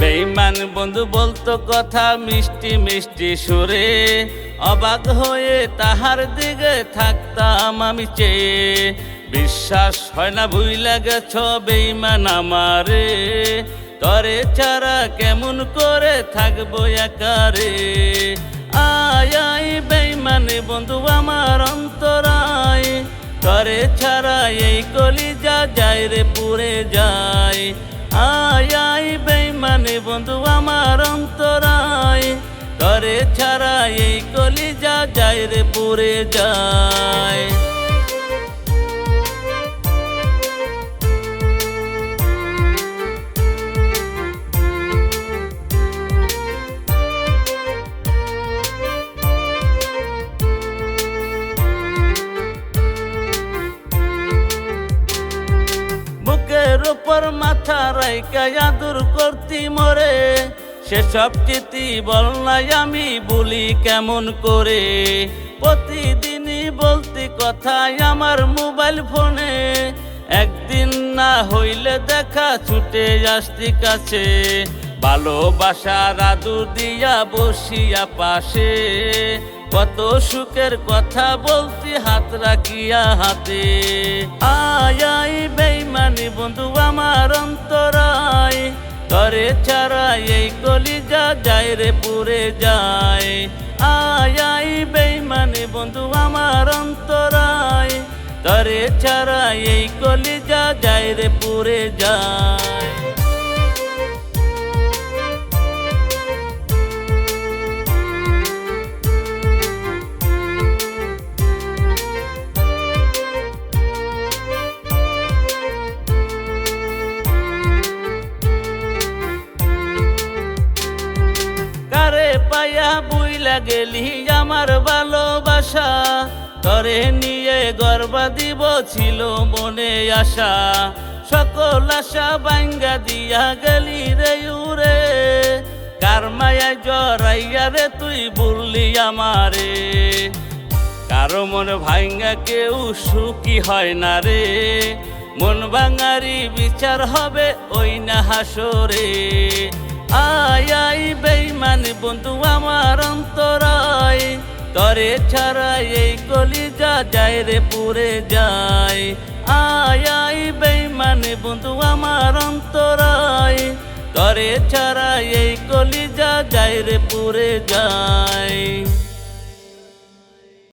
বেঈমান বন্ধু বলতো কথা মিষ্টি মিষ্টি সুরে, অবাক হয়ে তাহার দিকে থাকতাম আমি চেয়ে। বিশ্বাস হয় না ভুইলা গেছ বেঈমান আমারে, তরে ছাড়া কেমন করে থাকবো একারে। আয় আয় বেঈমান বন্ধু আমার অন্তরায়, তরে ছাড়া এই কলিজা যায় রে পুড়ে যায়। আয় আয় বেঈমান বন্ধু আমার অন্তরায়, তরে ছাড়া এই কলিজা যায় রে পুড়ে যায়। বুকের উপর মাথা রাইকা আদর করতি মরে, সেসব চিঠি বল নাই আমি বলি কেমন করে। প্রতিদিনই বলতি কথাই আমার মোবাইল ফোনে, একদিন না হইলে দেখা ছুটে আসতি কাছে। ভালোবাসার আদর দিয়া বসিয়া পাশে, কত সুখের কথা বলতি হাত রাখিয়া হাতে। আয় আয় বেঈমান বন্ধু আমার অন্তরায়, তরে ছাড়া এই কলিজা যায় রে পুড়ে যায়। আয় আয় বেঈমান বন্ধু আমার অন্তরায়, তরে ছাড়া এই কলিজা যায় রে পুড়ে যায়। কারে পায়া বুইলা গেলি আমার ভালোবাসা, তরে নিয়ে গর্বা দিব ছিল মনে আশা। সকল আশা ভাঙ্গা দিয়া গেলি রে উরে, কার মায়ায় জড়াইয়া রে তুই বললি আমারে। কারো মন ভাঙ্গা কেউ সুখী হয় না রে, মন ভাঙারি বিচার হবে ওই না হাসরে। আয় আয় বেঈমান বন্ধু আমার অন্তরায়, তরে ছাড়া এই কলিজা যায় রে পুড়ে যায়। আয় আয় বেঈমান বন্ধু আমার অন্তরায়, তরে ছাড়া এই কলিজা যায় রে পুড়ে যায়।